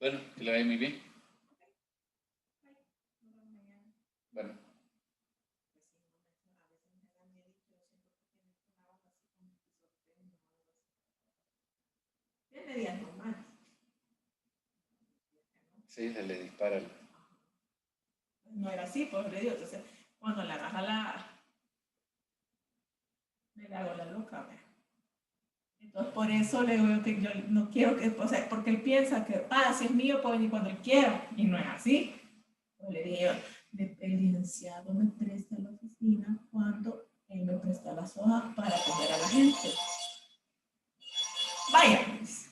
Bueno, que le vaya muy bien. Bueno. Tiene días normales. Sí, se le dispara. No era así, pues le digo, entonces, cuando la agarra le hago la loca, ¿ve? Entonces, por eso le digo que yo no quiero que, o sea, porque él piensa que, si es mío, puede venir cuando él quiera, y no es así. Pues le digo, el licenciado me presta la oficina cuando él me presta las hojas para atender a la gente. Vaya, pues.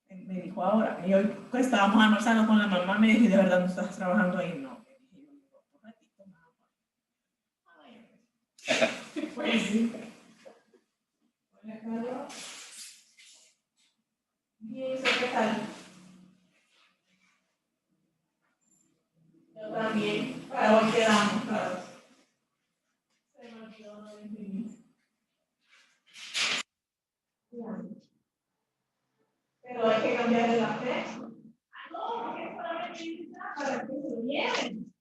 Me dijo ahora, y hoy pues, estábamos almorzando con la mamá, me dijo, ¿de verdad no estás trabajando ahí? No, me dije, yo un ratito nada más. Vaya, pues sí. Hola, Carlos. Bien, ¿qué tal? Yo también. Para hoy quedamos, claro. Se me olvidó no imprimir. Pero hay que cambiarle la fecha. No, porque es para que se lo lleven.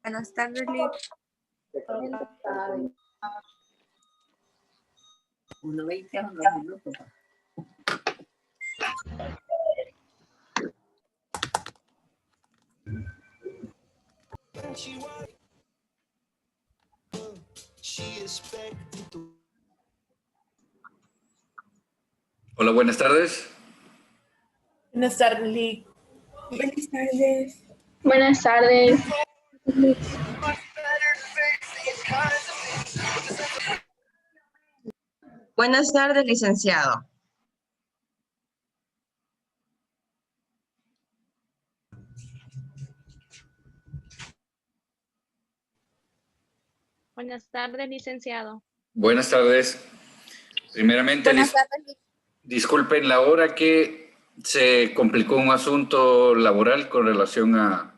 Buenas tardes, Liz. 1:20 a 2 minutos. Hola, buenas tardes. Buenas tardes, Liz. Buenas tardes. Buenas tardes. Buenas tardes, licenciado. Buenas tardes, licenciado. Buenas tardes. Primeramente, Buenas tardes. disculpen la hora que se complicó un asunto laboral con relación a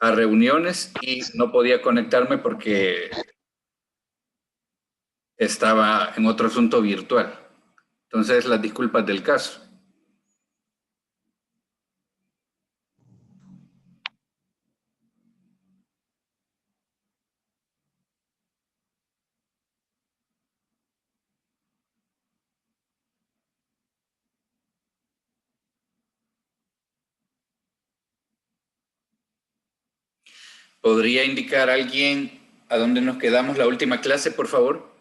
reuniones y no podía conectarme porque estaba en otro asunto virtual. Entonces, las disculpas del caso. ¿Podría indicar a alguien a dónde nos quedamos la última clase, por favor?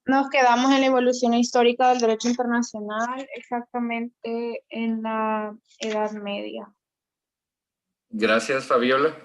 Nos quedamos en la evolución histórica del derecho internacional, exactamente en la Edad Media. Gracias, Fabiola.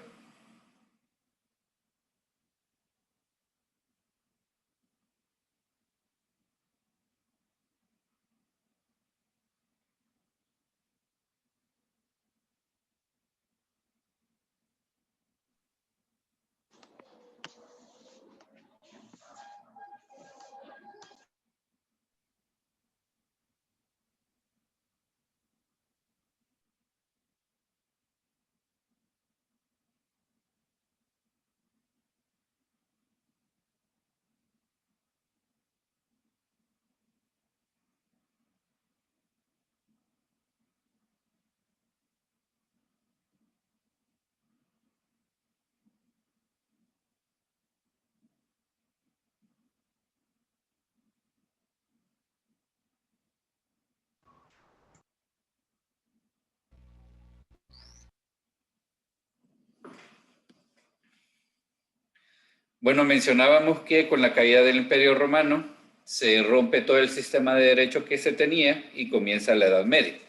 Bueno, mencionábamos que con la caída del Imperio Romano se rompe todo el sistema de derecho que se tenía y comienza la Edad Media.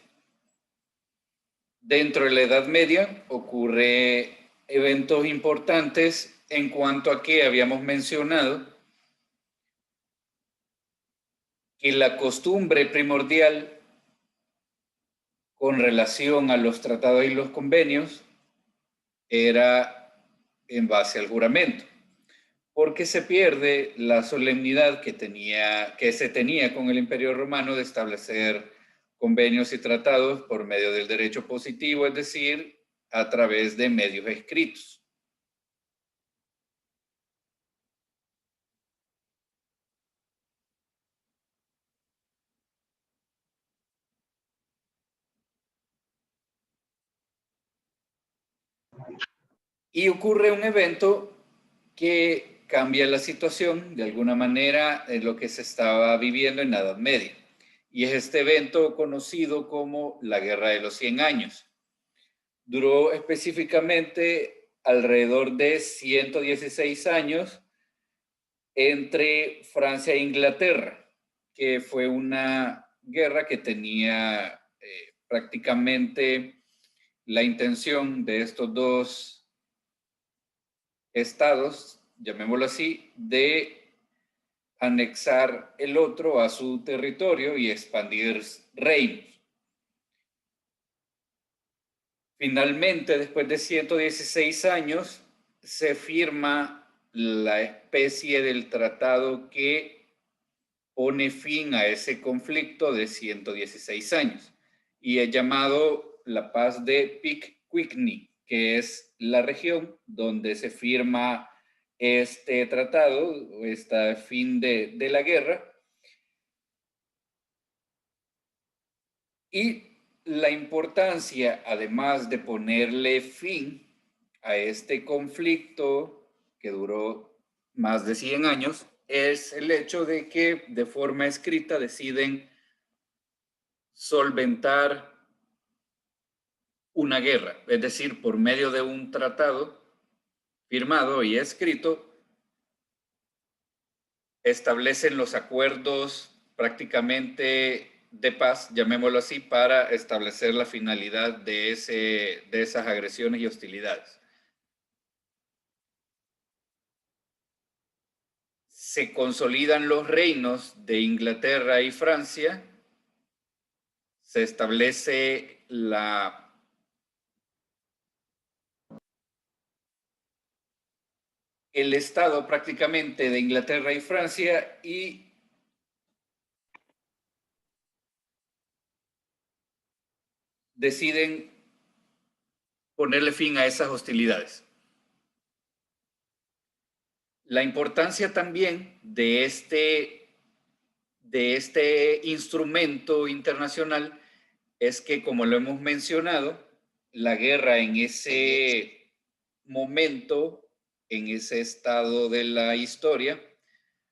Dentro de la Edad Media ocurre eventos importantes en cuanto a que habíamos mencionado que la costumbre primordial con relación a los tratados y los convenios era en base al juramento, porque se pierde la solemnidad que se tenía con el Imperio Romano de establecer convenios y tratados por medio del derecho positivo, es decir, a través de medios escritos. Y ocurre un evento que cambia la situación de alguna manera en lo que se estaba viviendo en la Edad Media. Y es este evento conocido como la Guerra de los 100 Años. Duró específicamente alrededor de 116 años entre Francia e Inglaterra, que fue una guerra que tenía prácticamente la intención de estos dos estados, llamémoslo así, de anexar el otro a su territorio y expandir reinos. Finalmente, después de 116 años, se firma la especie del tratado que pone fin a ese conflicto de 116 años y es llamado la Paz de Picquigny, que es la región donde se firma este tratado, este fin de la guerra. Y la importancia, además de ponerle fin a este conflicto que duró más de 100 años, es el hecho de que de forma escrita deciden solventar una guerra, es decir, por medio de un tratado firmado y escrito, establecen los acuerdos prácticamente de paz, llamémoslo así, para establecer la finalidad de esas agresiones y hostilidades. Se consolidan los reinos de Inglaterra y Francia, se establece el Estado prácticamente de Inglaterra y Francia y deciden ponerle fin a esas hostilidades. La importancia también de este instrumento internacional es que, como lo hemos mencionado, la guerra en ese momento, en ese estado de la historia,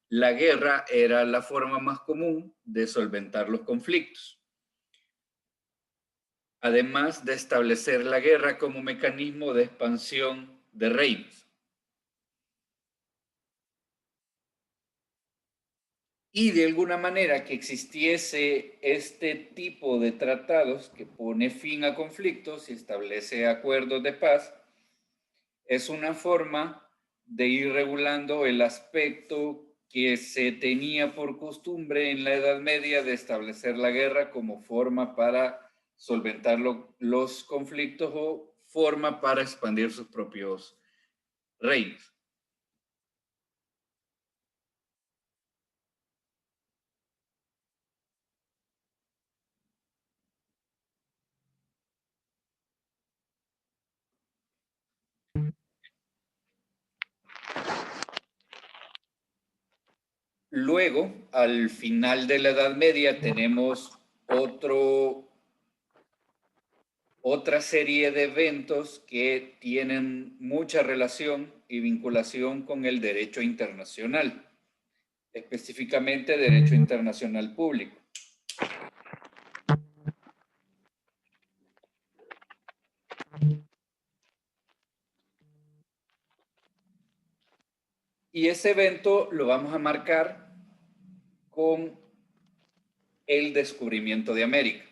la guerra era la forma más común de solventar los conflictos. Además de establecer la guerra como mecanismo de expansión de reinos. y de alguna manera que existiese este tipo de tratados que pone fin a conflictos y establece acuerdos de paz, es una forma de ir regulando el aspecto que se tenía por costumbre en la Edad Media de establecer la guerra como forma para solventar los conflictos o forma para expandir sus propios reinos. Luego, al final de la Edad Media, tenemos otra serie de eventos que tienen mucha relación y vinculación con el derecho internacional, específicamente derecho internacional público. Y ese evento lo vamos a marcar con el descubrimiento de América.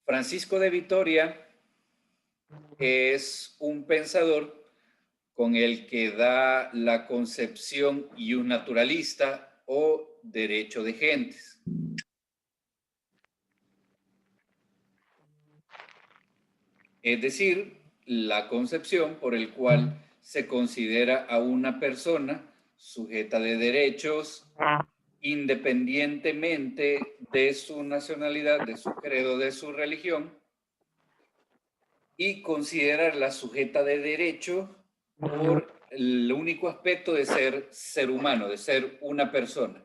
Francisco de Vitoria es un pensador con el que da la concepción iusnaturalista o derecho de gentes. Es decir, la concepción por el cual se considera a una persona sujeta de derechos independientemente de su nacionalidad, de su credo, de su religión, y considerarla sujeta de derecho por el único aspecto de ser humano, de ser una persona.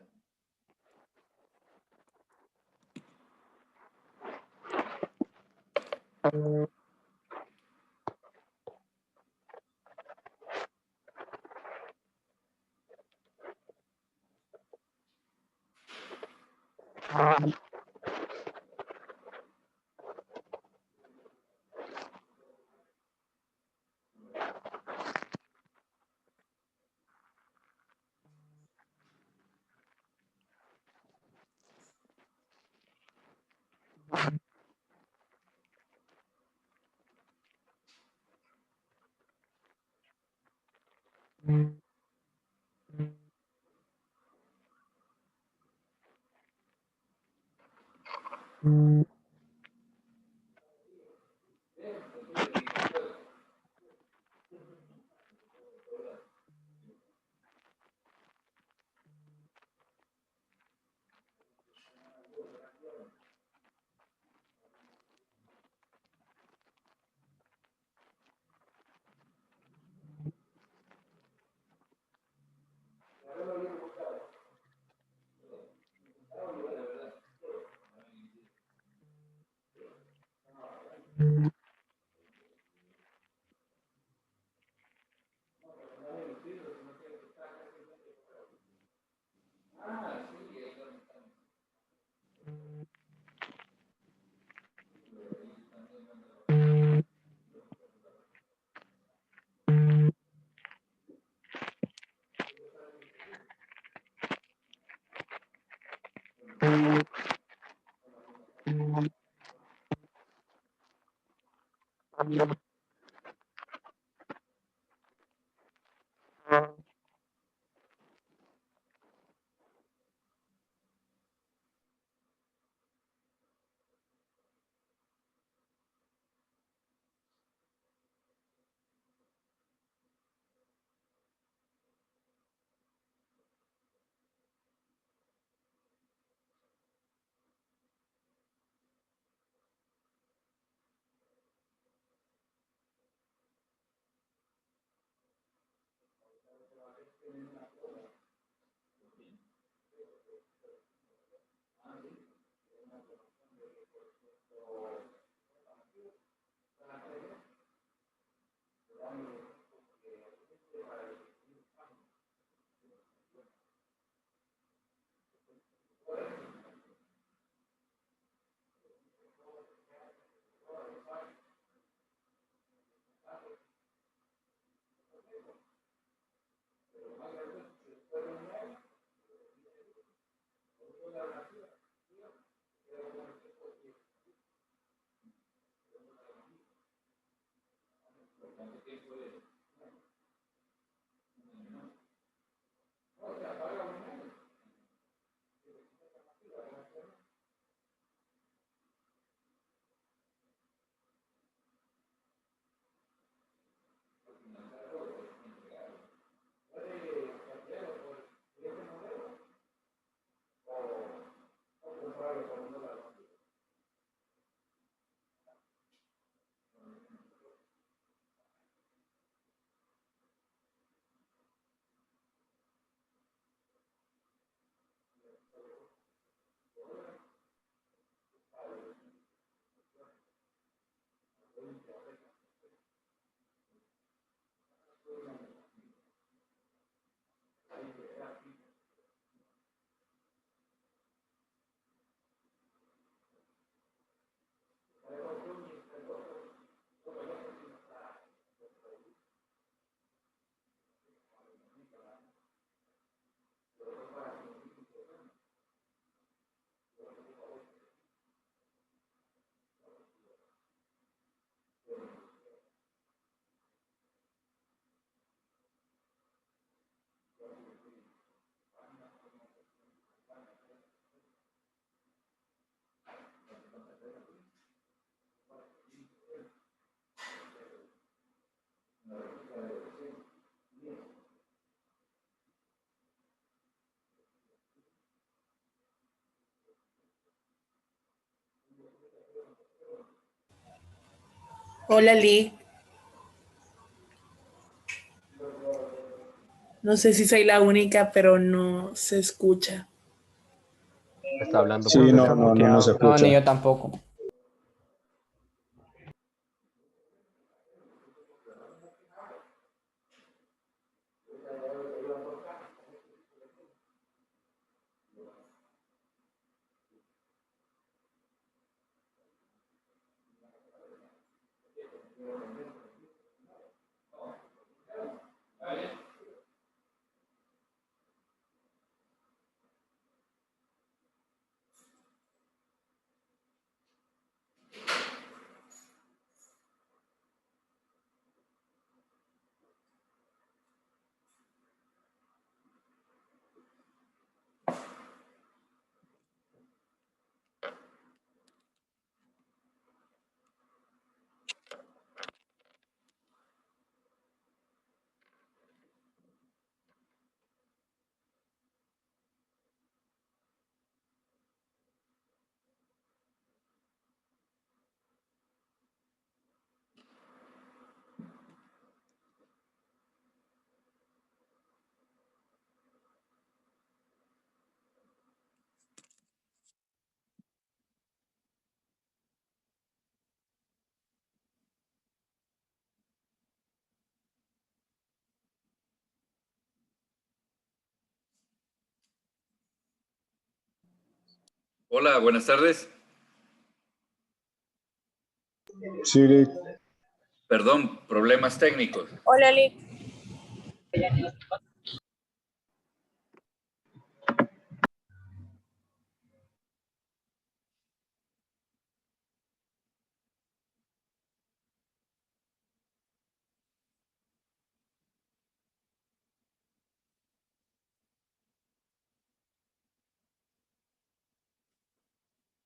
Hola, Lee. No sé si soy la única, pero no se escucha. Está hablando Sí, porque se ha no se muteado. No, escucha. ni yo tampoco. Hola, buenas tardes. Sí, Lick. Perdón, problemas técnicos. Hola, Lick.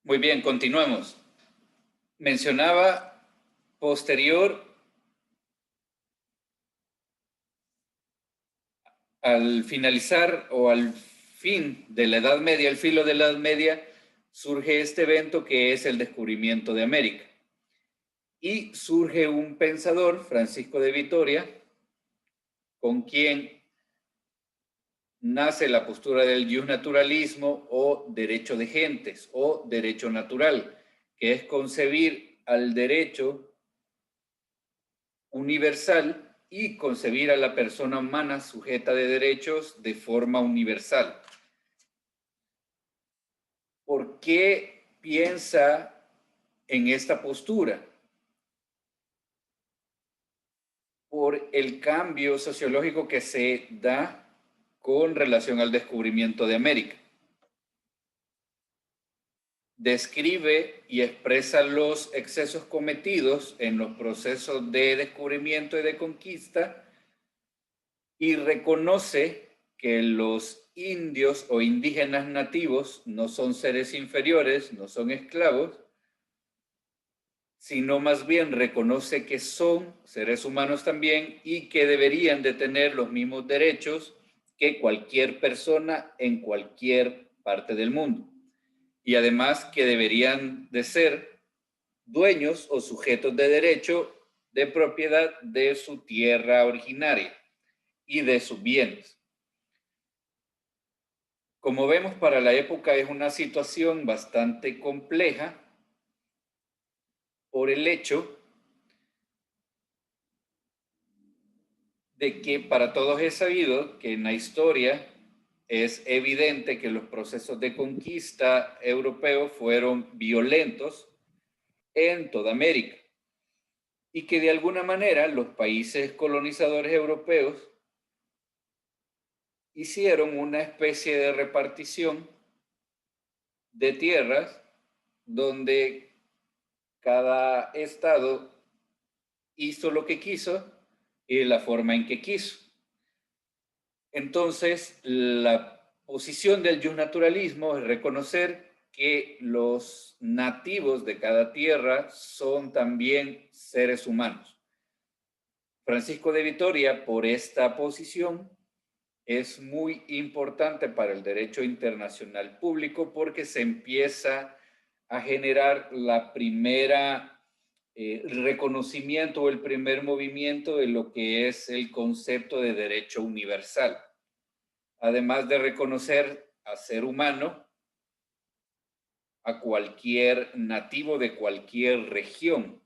Muy bien, continuemos. Mencionaba posterior al finalizar o al fin de la Edad Media, el filo de la Edad Media, surge este evento que es el descubrimiento de América. Y surge un pensador, Francisco de Vitoria, con quien nace la postura del justnaturalismo o derecho de gentes o derecho natural, que es concebir al derecho universal y concebir a la persona humana sujeta de derechos de forma universal. ¿Por qué piensa en esta postura? Por el cambio sociológico que se da con relación al descubrimiento de América. Describe y expresa los excesos cometidos en los procesos de descubrimiento y de conquista y reconoce que los indios o indígenas nativos no son seres inferiores, no son esclavos, sino más bien reconoce que son seres humanos también y que deberían de tener los mismos derechos que cualquier persona en cualquier parte del mundo. Y además que deberían de ser dueños o sujetos de derecho de propiedad de su tierra originaria y de sus bienes. Como vemos, para la época es una situación bastante compleja por el hecho de que para todos es sabido que en la historia es evidente que los procesos de conquista europeos fueron violentos en toda América y que de alguna manera los países colonizadores europeos hicieron una especie de repartición de tierras donde cada estado hizo lo que quiso y de la forma en que quiso. Entonces, la posición del justnaturalismo es reconocer que los nativos de cada tierra son también seres humanos. Francisco de Vitoria, por esta posición, es muy importante para el derecho internacional público porque se empieza a generar la primera reconocimiento o el primer movimiento de lo que es el concepto de derecho universal. Además de reconocer a ser humano, a cualquier nativo de cualquier región.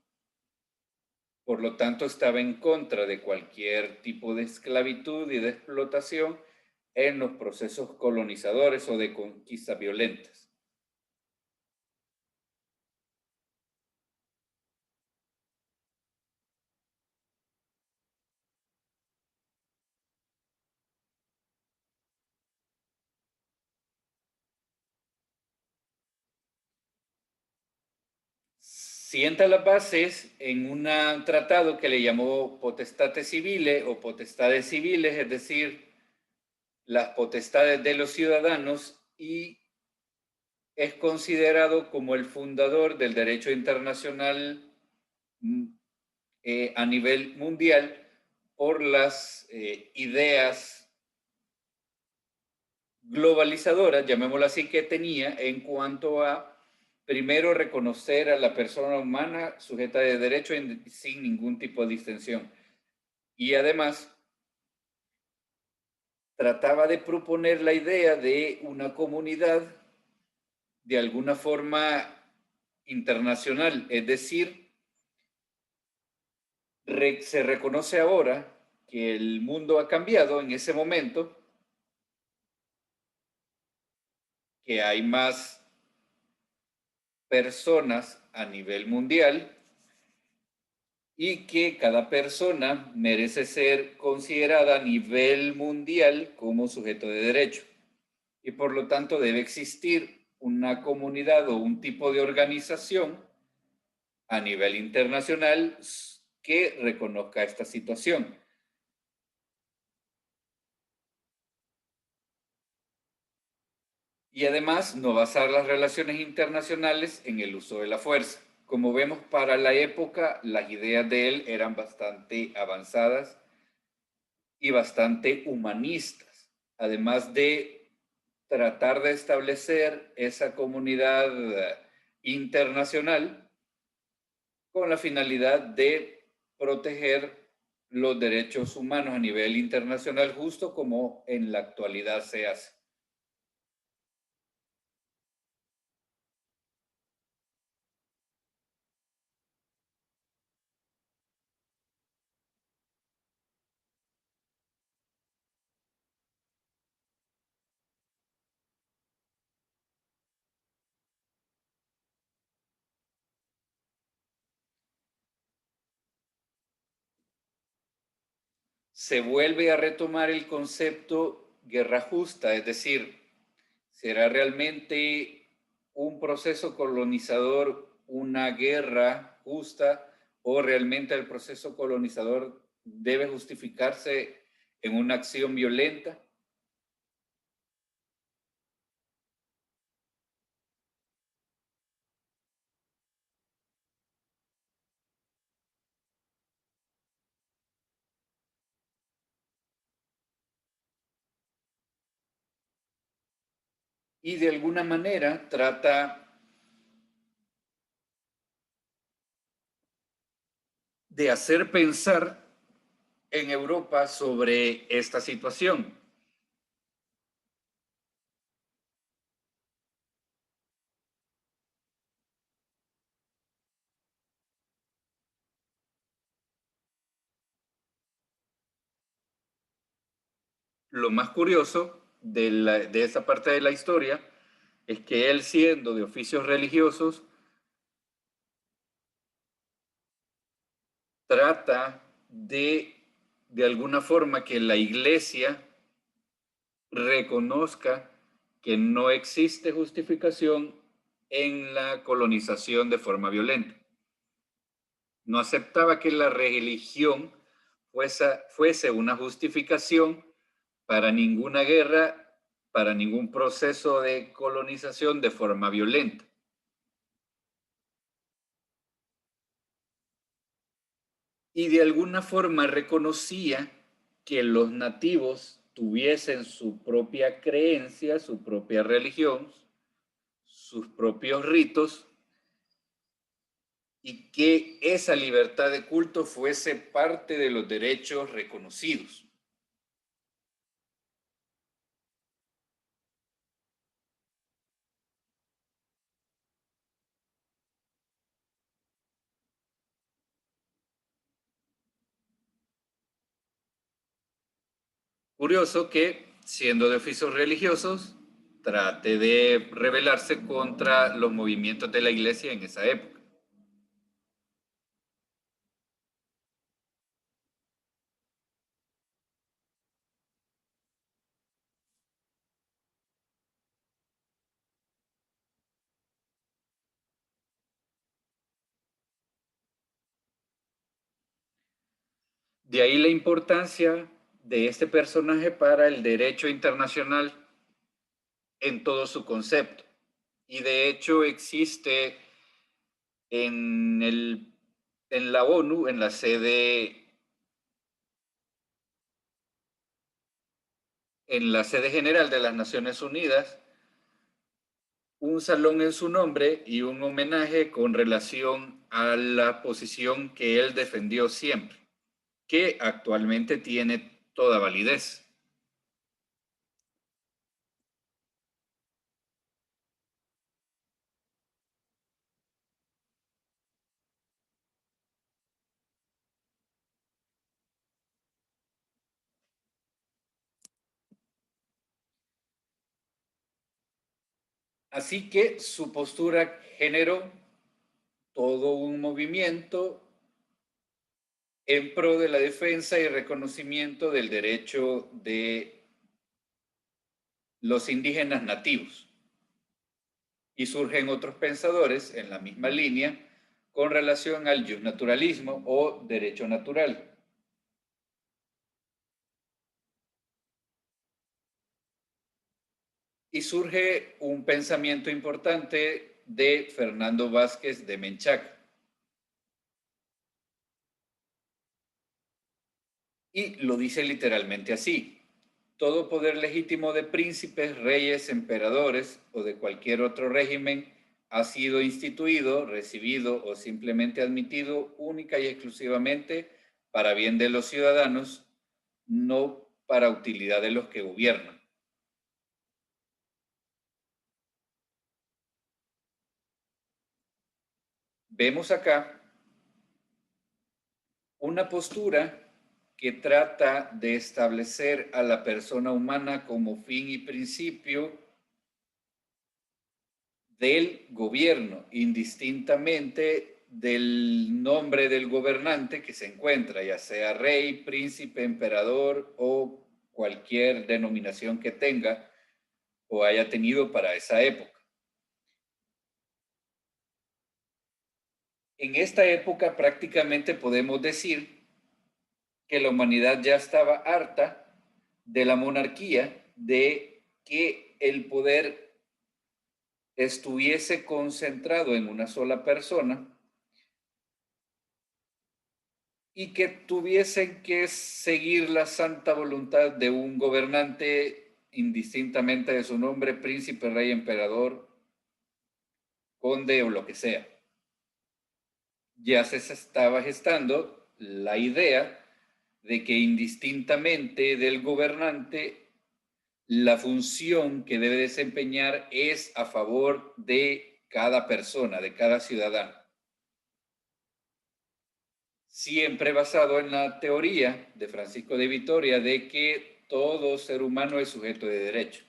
Por lo tanto, estaba en contra de cualquier tipo de esclavitud y de explotación en los procesos colonizadores o de conquista violentas. Sienta las bases en un tratado que le llamó potestate civile o potestades civiles, es decir, las potestades de los ciudadanos, y es considerado como el fundador del derecho internacional a nivel mundial por las ideas globalizadoras, llamémoslo así, que tenía en cuanto a primero, reconocer a la persona humana sujeta de derecho sin ningún tipo de distinción. Y además, trataba de proponer la idea de una comunidad de alguna forma internacional. Es decir, se reconoce ahora que el mundo ha cambiado en ese momento, que hay más personas a nivel mundial y que cada persona merece ser considerada a nivel mundial como sujeto de derecho. Y por lo tanto debe existir una comunidad o un tipo de organización a nivel internacional que reconozca esta situación. Y además no basar las relaciones internacionales en el uso de la fuerza. Como vemos, para la época, las ideas de él eran bastante avanzadas y bastante humanistas, además de tratar de establecer esa comunidad internacional con la finalidad de proteger los derechos humanos a nivel internacional, justo como en la actualidad se hace. Se vuelve a retomar el concepto guerra justa, es decir, ¿será realmente un proceso colonizador una guerra justa o realmente el proceso colonizador debe justificarse en una acción violenta? Y de alguna manera trata de hacer pensar en Europa sobre esta situación. Lo más curioso de esa parte de la historia es que él, siendo de oficios religiosos, trata de alguna forma que la iglesia reconozca que no existe justificación en la colonización de forma violenta. No aceptaba que la religión fuese una justificación para ninguna guerra, para ningún proceso de colonización de forma violenta. Y de alguna forma reconocía que los nativos tuviesen su propia creencia, su propia religión, sus propios ritos, y que esa libertad de culto fuese parte de los derechos reconocidos. Curioso que, siendo de oficios religiosos, trate de rebelarse contra los movimientos de la iglesia en esa época. De ahí la importancia de este personaje para el derecho internacional en todo su concepto. Y de hecho existe en la ONU, en la sede general de las Naciones Unidas, un salón en su nombre y un homenaje con relación a la posición que él defendió siempre, que actualmente tiene toda validez. Así que su postura generó todo un movimiento en pro de la defensa y reconocimiento del derecho de los indígenas nativos. Y surgen otros pensadores en la misma línea con relación al justnaturalismo o derecho natural. Y surge un pensamiento importante de Fernando Vázquez de Menchaca. Y lo dice literalmente así: todo poder legítimo de príncipes, reyes, emperadores o de cualquier otro régimen ha sido instituido, recibido o simplemente admitido única y exclusivamente para bien de los ciudadanos, no para utilidad de los que gobiernan. Vemos acá una postura que trata de establecer a la persona humana como fin y principio del gobierno, indistintamente del nombre del gobernante que se encuentra, ya sea rey, príncipe, emperador o cualquier denominación que tenga o haya tenido para esa época. En esta época prácticamente podemos decir que la humanidad ya estaba harta de la monarquía, de que el poder estuviese concentrado en una sola persona y que tuviesen que seguir la santa voluntad de un gobernante indistintamente de su nombre, príncipe, rey, emperador, conde o lo que sea. Ya se estaba gestando la idea de que indistintamente del gobernante, la función que debe desempeñar es a favor de cada persona, de cada ciudadano. Siempre basado en la teoría de Francisco de Vitoria de que todo ser humano es sujeto de derecho.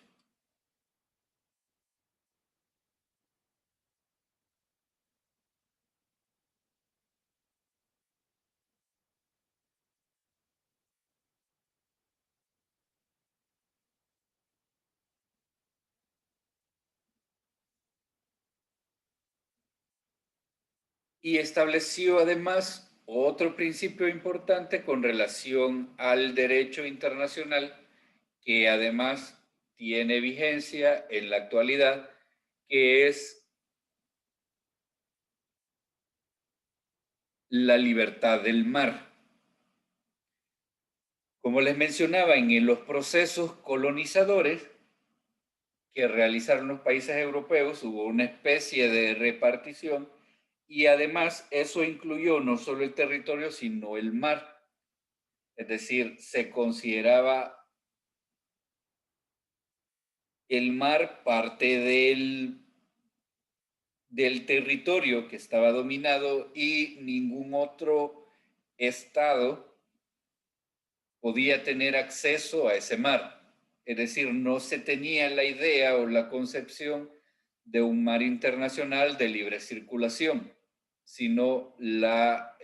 Y estableció además otro principio importante con relación al derecho internacional, que además tiene vigencia en la actualidad, que es la libertad del mar. Como les mencionaba, en los procesos colonizadores que realizaron los países europeos hubo una especie de repartición Y además eso incluyó no solo el territorio, sino el mar. Es decir, se consideraba el mar parte del territorio que estaba dominado y ningún otro estado podía tener acceso a ese mar. Es decir, no se tenía la idea o la concepción de un mar internacional de libre circulación, sino la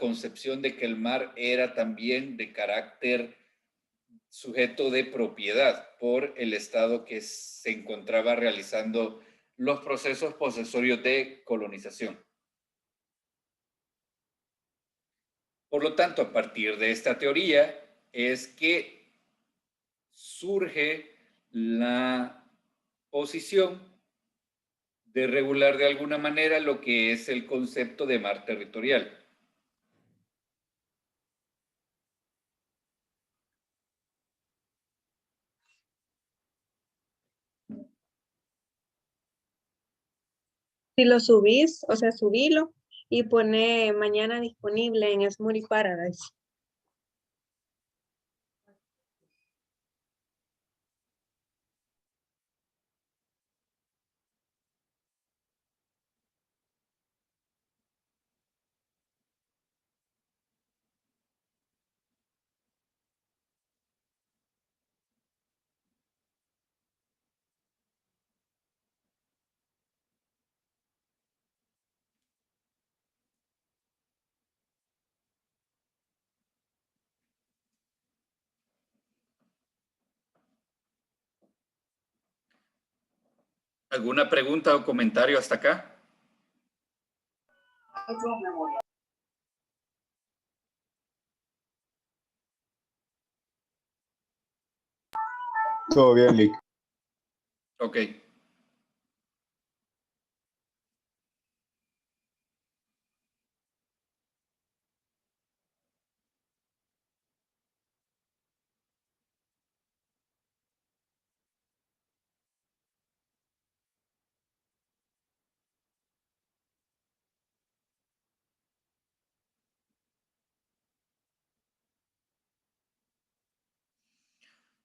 concepción de que el mar era también de carácter sujeto de propiedad por el Estado que se encontraba realizando los procesos posesorios de colonización. Por lo tanto, a partir de esta teoría es que surge la posición de regular de alguna manera lo que es el concepto de mar territorial. Si lo subís, o sea, subilo y pone mañana disponible en Smoothie Paradise. ¿Alguna pregunta o comentario hasta acá? Todo bien, Lick. Ok.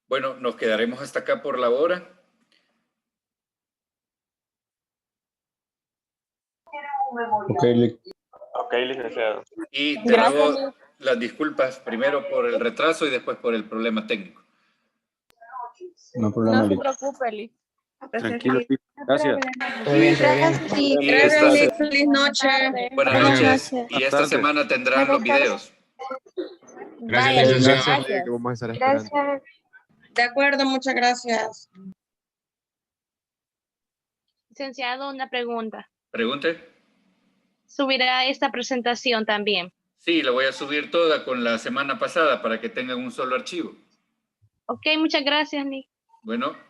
Bueno, nos quedaremos hasta acá por la hora. Ok, Lick. Ok, licenciado. Y te ruego las disculpas primero por el retraso y después por el problema técnico. No hay problema, Lick. preocupe, Lick. Tranquilo, Lick. Gracias. Todo bien, todo bien. Y Gracias, esta Lick. se- Feliz noche. Buenas Gracias. noches. Y Buenas esta tardes. semana tendrán los videos. Vaya, Gracias, Lick, que vamos a estar esperando. De acuerdo, muchas gracias. Licenciado, una pregunta. Pregunte. ¿Subirá esta presentación también? Sí, la voy a subir toda con la semana pasada para que tengan un solo archivo. Ok, muchas gracias, Nick. Bueno.